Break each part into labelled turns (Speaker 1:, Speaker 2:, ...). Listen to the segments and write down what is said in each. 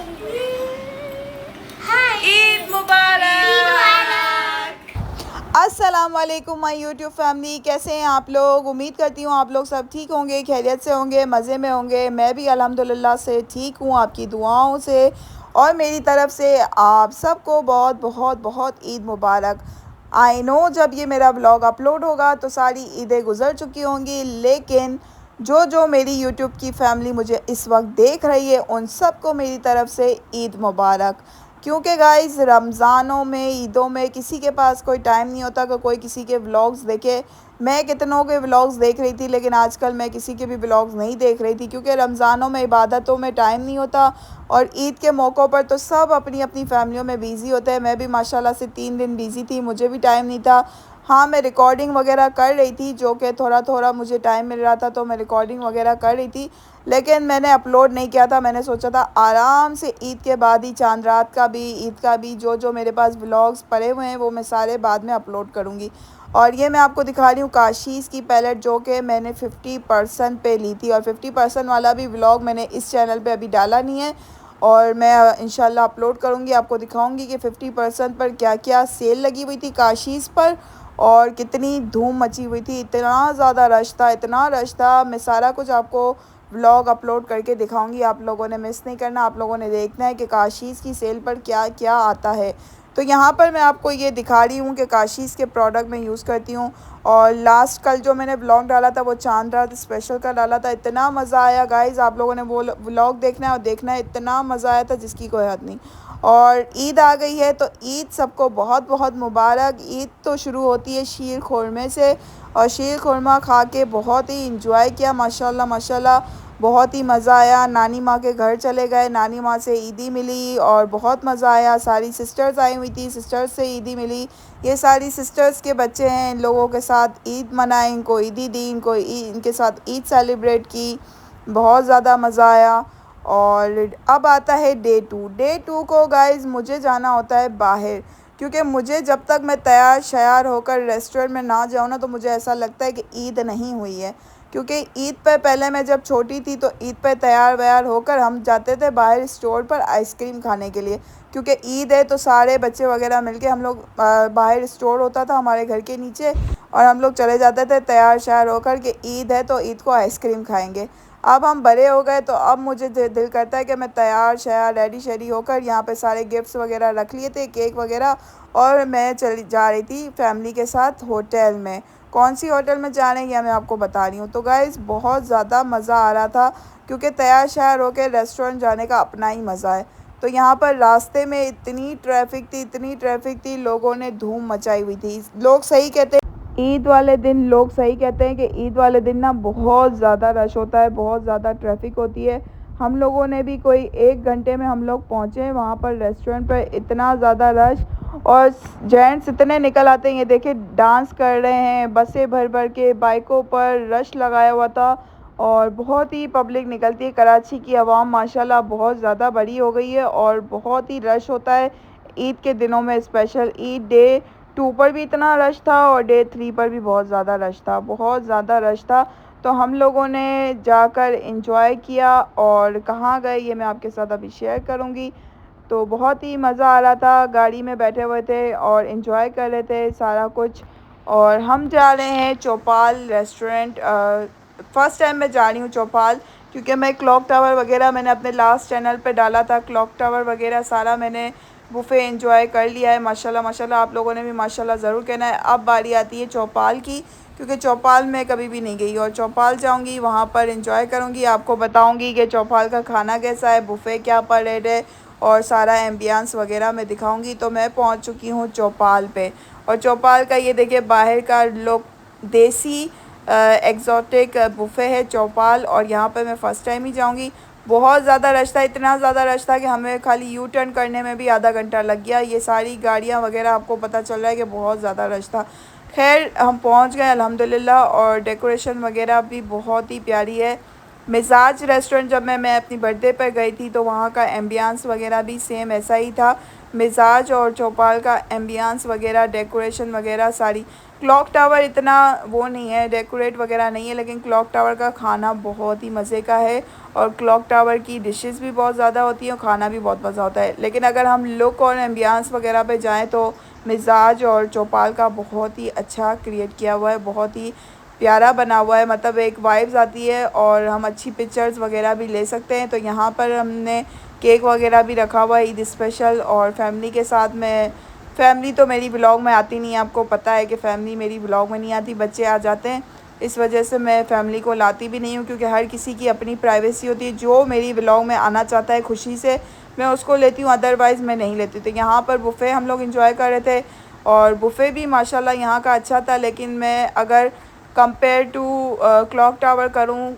Speaker 1: ईद मुबारक।
Speaker 2: अस्सलाम वालेकुम my YouTube family, कैसे हैं आप लोग। उम्मीद करती हूँ आप लोग सब ठीक होंगे, खैरियत से होंगे, मज़े में होंगे। मैं भी अल्हम्दुलिल्लाह से ठीक हूँ, आपकी दुआओं से। और मेरी तरफ़ से आप सबको बहुत बहुत बहुत ईद मुबारक। आई नो जब ये मेरा व्लॉग अपलोड होगा तो सारी ईदें गुज़र चुकी होंगी, लेकिन जो जो मेरी यूट्यूब की फ़ैमिली मुझे इस वक्त देख रही है उन सबको मेरी तरफ़ से ईद मुबारक। क्योंकि गाइस रमज़ानों में, ईदों में किसी के पास कोई टाइम नहीं होता कि कोई किसी के व्लॉग्स देखे। मैं कितनों के व्लॉग्स देख रही थी, लेकिन आजकल मैं किसी के भी व्लॉग्स नहीं देख रही थी, क्योंकि रमज़ानों में इबादतों में टाइम नहीं होता। और ईद के मौक़ों पर तो सब अपनी अपनी फ़ैमिलियों में बिज़ी होते हैं। मैं भी माशाल्लाह से 3 दिन बिज़ी थी, मुझे भी टाइम नहीं था। हाँ, मैं रिकॉर्डिंग वगैरह कर रही थी, जो कि थोड़ा थोड़ा मुझे टाइम मिल रहा था तो मैं रिकॉर्डिंग वगैरह कर रही थी, लेकिन मैंने अपलोड नहीं किया था। मैंने सोचा था आराम से ईद के बाद ही, चांद रात का भी, ईद का भी, जो जो मेरे पास व्लॉग्स पड़े हुए हैं वो मैं सारे बाद में अपलोड करूँगी। और ये मैं आपको दिखा रही हूँ काशीज़ की पैलेट, जो कि मैंने 50% पे ली थी। और 50% वाला भी व्लॉग मैंने इस चैनल पे अभी डाला नहीं है, और मैं इंशाल्लाह अपलोड करूँगी, आपको दिखाऊँगी कि 50% पर क्या क्या सेल लगी हुई थी काशीज़ पर, और कितनी धूम मची हुई थी। इतना ज़्यादा रश था, इतना रश था। मैं सारा कुछ आपको व्लॉग अपलोड करके दिखाऊंगी, आप लोगों ने मिस नहीं करना। आप लोगों ने देखना है कि काशीज़ की सेल पर क्या क्या आता है। तो यहाँ पर मैं आपको ये दिखा रही हूँ कि काशीज़ के प्रोडक्ट मैं यूज़ करती हूँ। और लास्ट कल जो मैंने व्लॉग डाला था वो चांद रात स्पेशल का डाला था, इतना मज़ा आया गाइज़। आप लोगों ने वो व्लॉग देखना है और देखना है, इतना मज़ा आया था जिसकी कोई हद नहीं। और ईद आ गई है तो ईद सबको बहुत बहुत मुबारक। ईद तो शुरू होती है शीर खुरमे से, और शीर खुरमा खा के बहुत ही इंजॉय किया, माशाल्लाह माशाल्लाह। बहुत ही मज़ा आया। नानी माँ के घर चले गए, नानी माँ से ईदी मिली और बहुत मज़ा आया। सारी सिस्टर्स आई हुई थी, सिस्टर्स से ईदी मिली। ये सारी सिस्टर्स के बच्चे हैं, इन लोगों के साथ ईद मनाई, इनको ईदी दी, इनको इनके साथ ईद सेलिब्रेट की। बहुत ज़्यादा मज़ा आया। और अब आता है डे 2 को गाइज़ मुझे जाना होता है बाहर, क्योंकि मुझे जब तक मैं तैयार शयार होकर रेस्टोरेंट में ना जाऊँ ना, तो मुझे ऐसा लगता है कि ईद नहीं हुई है। क्योंकि ईद पे पहले मैं जब छोटी थी तो ईद पे तैयार वैयार होकर हम जाते थे बाहर स्टोर पर आइसक्रीम खाने के लिए, क्योंकि ईद है तो सारे बच्चे वगैरह मिलके हम लोग, बाहर स्टोर होता था हमारे घर के नीचे, और हम लोग चले जाते थे तैयार शयार होकर कि ईद है तो ईद को आइसक्रीम खाएंगे। अब हम बड़े हो गए तो अब मुझे दिल करता है कि मैं तैयार शयार रेडी शेडी होकर, यहाँ पे सारे गिफ्ट्स वगैरह रख लिए थे, केक वगैरह, और मैं चली जा रही थी फैमिली के साथ होटल में। कौन सी होटल में जा रहे हैं यह मैं आपको बता रही हूँ। तो गाइज़ बहुत ज़्यादा मज़ा आ रहा था, क्योंकि तैयार शयार होकर रेस्टोरेंट जाने का अपना ही मज़ा है। तो यहाँ पर रास्ते में इतनी ट्रैफिक थी, इतनी ट्रैफिक थी, लोगों ने धूम मचाई हुई थी। लोग सही कहते ईद वाले दिन, लोग सही कहते हैं कि ईद वाले दिन ना बहुत ज़्यादा रश होता है, बहुत ज़्यादा ट्रैफिक होती है। हम लोगों ने भी कोई 1 घंटे में हम लोग पहुँचे वहाँ पर रेस्टोरेंट पर, इतना ज़्यादा रश। और जेंट्स इतने निकल आते हैं, ये देखिए डांस कर रहे हैं, बसें भर भर के, बाइकों पर रश लगाया हुआ था। और बहुत ही पब्लिक निकलती है। कराची की आवाम माशाल्लाह बहुत ज़्यादा बड़ी हो गई है, और बहुत ही रश होता है ईद के दिनों में। स्पेशल ईद डे 2 पर भी इतना रश था, और डे 3 पर भी बहुत ज़्यादा रश था, बहुत ज़्यादा रश था। तो हम लोगों ने जाकर एंजॉय किया, और कहाँ गए ये मैं आपके साथ अभी शेयर करूँगी। तो बहुत ही मज़ा आ रहा था, गाड़ी में बैठे हुए थे और एंजॉय कर रहे थे सारा कुछ। और हम जा रहे हैं चौपाल रेस्टोरेंट। फ़र्स्ट टाइम मैं जा रही हूँ चौपाल, क्योंकि मैं क्लॉक टावर वगैरह मैंने अपने लास्ट चैनल पे डाला था, क्लॉक टावर वगैरह सारा मैंने बुफ़े एंजॉय कर लिया है माशाल्लाह माशाल्लाह। आप लोगों ने भी माशाल्लाह ज़रूर कहना है। अब बारी आती है चौपाल की, क्योंकि चौपाल मैं कभी भी नहीं गई, और चौपाल जाऊंगी, वहाँ पर एंजॉय करूँगी, आपको बताऊँगी कि चौपाल का खाना कैसा है, बुफ़े क्या पर रेट है, और सारा एम्बियंस वगैरह मैं दिखाऊंगी। तो मैं पहुँच चुकी हूँ चौपाल पे, और चौपाल का ये देखिए बाहर का लोग देसी एग्ज़ॉटिक बुफ़े है चौपाल, और यहाँ पर मैं फ़र्स्ट टाइम ही जाऊँगी। बहुत ज़्यादा रश था, इतना ज़्यादा रश था कि हमें खाली यू टर्न करने में भी आधा घंटा लग गया। ये सारी गाड़ियाँ वगैरह आपको पता चल रहा है कि बहुत ज़्यादा रश था। खैर हम पहुँच गए अल्हम्दुलिल्लाह, और डेकोरेशन वगैरह भी बहुत ही प्यारी है। मिजाज रेस्टोरेंट जब मैं अपनी बर्थडे पर गई थी तो वहाँ का एम्बियंस वगैरह भी सेम ऐसा ही था। मिजाज और चौपाल का एम्बियंस वगैरह, डेकोरेशन वगैरह सारी। क्लॉक टावर इतना वो नहीं है, डेकोरेट वगैरह नहीं है, लेकिन क्लॉक टावर का खाना बहुत ही मज़े का है और क्लॉक टावर की डिशेस भी बहुत ज़्यादा होती हैं और खाना भी बहुत मज़ा होता है। लेकिन अगर हम लुक और एम्बियंस वगैरह पे जाएँ तो मिजाज और चौपाल का बहुत ही अच्छा क्रिएट किया हुआ है, बहुत ही प्यारा बना हुआ है। मतलब एक वाइब्स आती है और हम अच्छी पिक्चर्स वगैरह भी ले सकते हैं। तो यहाँ पर हमने केक वगैरह भी रखा हुआ है ईद स्पेशल, और फैमिली के साथ में। फैमिली तो मेरी व्लॉग में आती नहीं है, आपको पता है कि फ़ैमिली मेरी व्लॉग में नहीं आती, बच्चे आ जाते हैं। इस वजह से मैं फ़ैमिली को लाती भी नहीं हूँ, क्योंकि हर किसी की अपनी प्राइवेसी होती है। जो मेरी व्लॉग में आना चाहता है खुशी से, मैं उसको लेती हूँ, अदरवाइज़ मैं नहीं लेती। तो यहाँ पर बुफ़े हम लोग इंजॉय कर रहे थे और बुफ़े भी माशाल्लाह यहाँ का अच्छा था। लेकिन मैं अगर कंपेयर टू क्लॉक टावर करूँ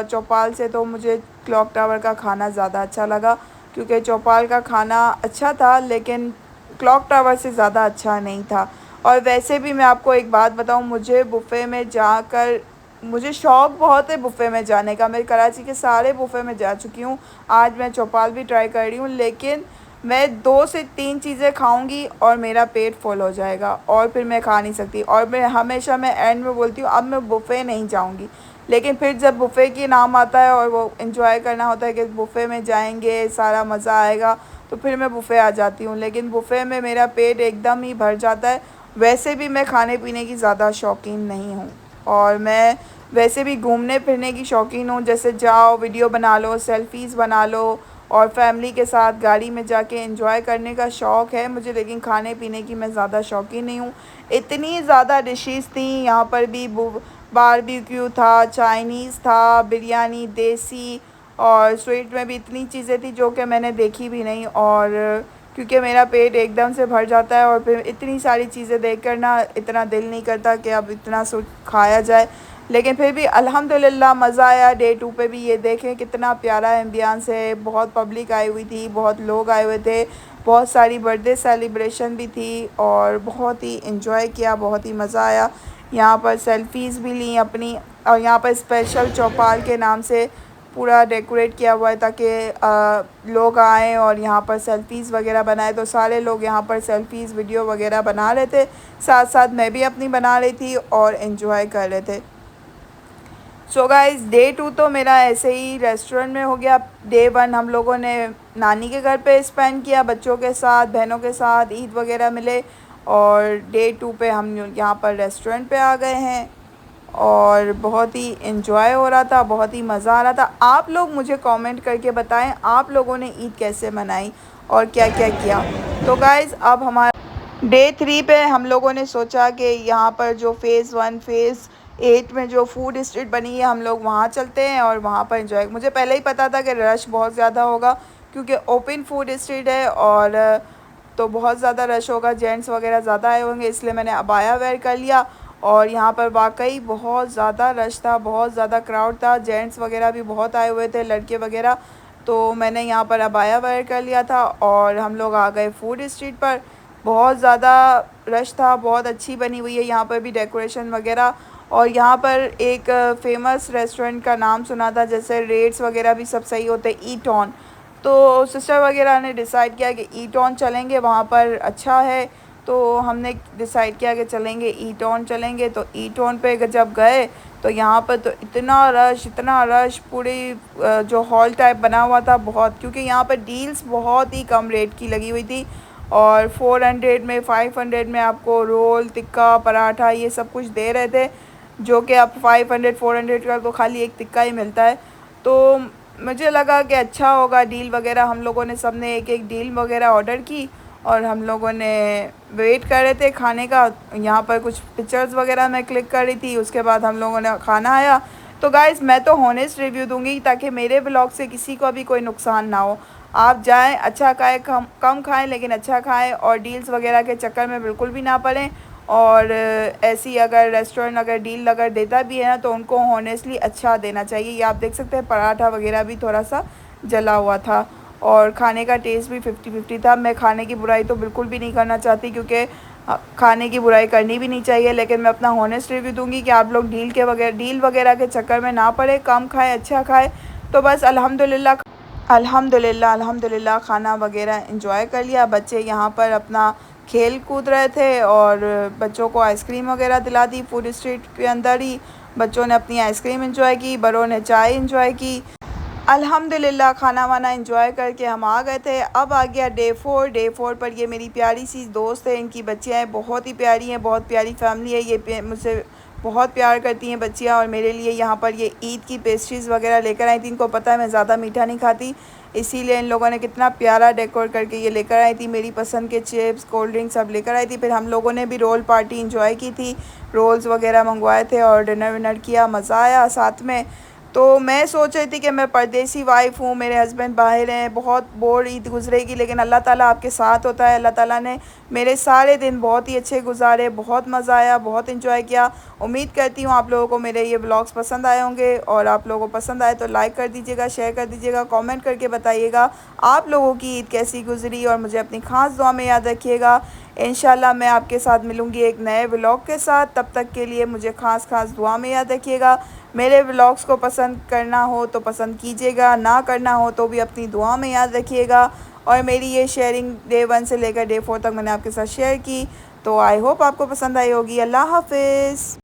Speaker 2: चौपाल से, तो मुझे क्लॉक टावर का खाना ज़्यादा अच्छा लगा, क्योंकि चौपाल का खाना अच्छा था लेकिन क्लॉक टावर से ज़्यादा अच्छा नहीं था। और वैसे भी मैं आपको एक बात बताऊँ, मुझे बुफ़े में जाकर मुझे शौक़ बहुत है बुफ़े में जाने का। मैं कराची के सारे बुफ़े में जा चुकी हूँ, आज मैं चौपाल भी ट्राई कर रही हूँ, लेकिन मैं 2 से 3 चीज़ें खाऊंगी और मेरा पेट फुल हो जाएगा और फिर मैं खा नहीं सकती। और मैं एंड में बोलती हूँ अब मैं बुफ़े नहीं जाऊँगी। लेकिन फिर जब बुफ़े की नाम आता है और वो एंजॉय करना होता है कि बुफ़े में जाएंगे, सारा मज़ा आएगा, तो फिर मैं बुफ़े आ जाती हूँ। लेकिन बुफ़े में मेरा पेट एकदम ही भर जाता है। वैसे भी मैं खाने पीने की ज़्यादा शौकीन नहीं हूँ, और मैं वैसे भी घूमने फिरने की शौकीन हूँ। जैसे जाओ, वीडियो बना लो, सेल्फ़ीज़ बना लो, और फैमिली के साथ गाड़ी में जाके एंजॉय करने का शौक़ है मुझे। लेकिन खाने पीने की मैं ज़्यादा शौकीन नहीं हूँ। इतनी ज़्यादा डिशेस थी यहाँ पर भी, बारबेक्यू था, चाइनीज़ था, बिरयानी, देसी, और स्वीट में भी इतनी चीज़ें थी जो कि मैंने देखी भी नहीं। और क्योंकि मेरा पेट एकदम से भर जाता है और फिर इतनी सारी चीज़ें देख कर ना इतना दिल नहीं करता कि अब इतना सब खाया जाए। लेकिन फिर भी अल्हम्दुलिल्लाह मज़ा आया। डे 2 पे भी ये देखें कितना प्यारा एम्बियंस है, बहुत पब्लिक आई हुई थी, बहुत लोग आए हुए थे, बहुत सारी बर्थडे सेलिब्रेशन भी थी और बहुत ही एंजॉय किया, बहुत ही मज़ा आया। यहाँ पर सेल्फ़ीज़ भी ली अपनी, और यहाँ पर स्पेशल चौपाल के नाम से पूरा डेकोरेट किया हुआ है ताकि लोग आएँ और यहाँ पर सेल्फ़ीज़ वगैरह बनाए। तो सारे लोग यहाँ पर सेल्फ़ीज़, वीडियो वगैरह बना रहे थे, साथ साथ मैं भी अपनी बना रही थी और एंजॉय कर रहे थे। सो गाइज़, डे 2 तो मेरा ऐसे ही रेस्टोरेंट में हो गया। डे 1 हम लोगों ने नानी के घर पे स्पेंड किया, बच्चों के साथ, बहनों के साथ ईद वगैरह मिले, और डे 2 पे हम यहाँ पर रेस्टोरेंट पे आ गए हैं और बहुत ही एंजॉय हो रहा था, बहुत ही मज़ा आ रहा था। आप लोग मुझे कमेंट करके बताएं आप लोगों ने ईद कैसे मनाई और क्या क्या किया। तो गाइज़, अब हमारा डे 3 पे हम लोगों ने सोचा कि यहाँ पर जो फ़ेज़ 1 फ़ेज़ 8 में जो फूड स्ट्रीट बनी है, हम लोग वहाँ चलते हैं और वहाँ पर एंजॉय। मुझे पहले ही पता था कि रश बहुत ज़्यादा होगा, क्योंकि ओपन फूड स्ट्रीट है और तो बहुत ज़्यादा रश होगा, जेंट्स वगैरह ज़्यादा आए होंगे, इसलिए मैंने अबाया वेयर कर लिया। और यहाँ पर वाकई बहुत ज़्यादा रश था, बहुत ज़्यादा क्राउड था, जेंट्स वगैरह भी बहुत आए हुए थे, लड़के वगैरह। तो मैंने यहाँ पर अबाया वेयर कर लिया था और हम लोग आ गए फूड स्ट्रीट पर। बहुत ज़्यादा रश था, बहुत अच्छी बनी हुई है यहाँ पर भी डेकोरेशन वगैरह। और यहाँ पर एक फ़ेमस रेस्टोरेंट का नाम सुना था, जैसे रेट्स वगैरह भी सब सही होते, ईट ऑन। तो सिस्टर वगैरह ने डिसाइड किया कि ईट ऑन चलेंगे, वहाँ पर अच्छा है। तो हमने डिसाइड किया कि चलेंगे, ईट ऑन चलेंगे। तो ईट ऑन पे जब गए तो यहाँ पर तो इतना रश, पूरी जो हॉल टाइप बना हुआ था बहुत, क्योंकि यहाँ पर डील्स बहुत ही कम रेट की लगी हुई थी और 400 में, 500 में आपको रोल, टिक्का, पराठा ये सब कुछ दे रहे थे, जो कि आप 500 400 का तो खाली एक टिक्का ही मिलता है। तो मुझे लगा कि अच्छा होगा डील वगैरह। हम लोगों ने सब ने एक एक डील वगैरह ऑर्डर की और हम लोगों ने वेट कर रहे थे खाने का। यहाँ पर कुछ पिक्चर्स वगैरह मैं क्लिक कर रही थी, उसके बाद हम लोगों ने खाना आया। तो गाइज़, मैं तो हॉनेस्ट रिव्यू दूंगी ताकि मेरे ब्लॉग से किसी को भी कोई नुकसान ना हो। आप जाएं, अच्छा खाएं, कम खाएं लेकिन अच्छा खाएं, और डील्स वगैरह के चक्कर में बिल्कुल भी ना पड़ें। और ऐसी अगर रेस्टोरेंट अगर डील अगर देता भी है ना, तो उनको हॉनेस्टली अच्छा देना चाहिए। ये आप देख सकते हैं, पराठा वगैरह भी थोड़ा सा जला हुआ था और खाने का टेस्ट भी 50-50 था। मैं खाने की बुराई तो बिल्कुल भी नहीं करना चाहती, क्योंकि खाने की बुराई करनी भी नहीं चाहिए, लेकिन मैं अपना हॉनेस्ट रिव्यू दूंगी कि आप लोग डील वगैरह के चक्कर में ना पड़े, कम खाएं, अच्छा खाएं। तो बस अल्हम्दुलिल्लाह खाना वगैरह इंजॉय कर लिया। बच्चे यहाँ पर अपना खेल कूद रहे थे और बच्चों को आइसक्रीम वगैरह दिला दी। फूड स्ट्रीट के अंदर ही बच्चों ने अपनी आइसक्रीम इंजॉय की, बड़ों ने चाय इंजॉय की। अल्हम्दुलिल्लाह खाना वाना इंजॉय करके हम आ गए थे। अब आ गया डे 4 पर ये मेरी प्यारी सी दोस्त है, इनकी बच्चियाँ हैं, बहुत ही प्यारी हैं, बहुत प्यारी फैमिली है ये। मुझसे बहुत प्यार करती हैं बच्चियाँ। और मेरे लिए यहाँ पर ये ईद की पेस्ट्रीज़ वगैरह लेकर आई थी। इनको पता है मैं ज़्यादा मीठा नहीं खाती, इसीलिए इन लोगों ने कितना प्यारा डेकोर करके ये लेकर आई थी। मेरी पसंद के चिप्स, कोल्ड ड्रिंक सब लेकर आई थी। फिर हम लोगों ने भी रोल पार्टी इंजॉय की थी, रोल्स वगैरह मंगवाए थे और डिनर विनर किया, मज़ा आया साथ में। तो मैं सोच रही थी कि मैं परदेसी वाइफ़ हूँ, मेरे हस्बैंड बाहर हैं, बहुत बोर ईद गुजरेगी, लेकिन अल्लाह ताला आपके साथ होता है। अल्लाह ताला ने मेरे सारे दिन बहुत ही अच्छे गुजारे, बहुत मज़ा आया, बहुत इंजॉय किया। उम्मीद करती हूँ आप लोगों को मेरे ये व्लॉग्स पसंद आए होंगे, और आप लोगों को पसंद आए तो लाइक कर दीजिएगा, शेयर कर दीजिएगा, कमेंट करके बताइएगा आप लोगों की ईद कैसी गुजरी, और मुझे अपनी ख़ास दुआ में याद रखिएगा। इंशाल्लाह मैं आपके साथ मिलूँगी एक नए व्लॉग के साथ। तब तक के लिए मुझे ख़ास दुआ में याद रखिएगा। मेरे व्लॉग्स को पसंद करना हो तो पसंद कीजिएगा, ना करना हो तो भी अपनी दुआ में याद रखिएगा। और मेरी ये शेयरिंग डे 1 से लेकर डे 4 तक मैंने आपके साथ शेयर की, तो आई होप आपको पसंद आई होगी। अल्लाह हाफ़िज़।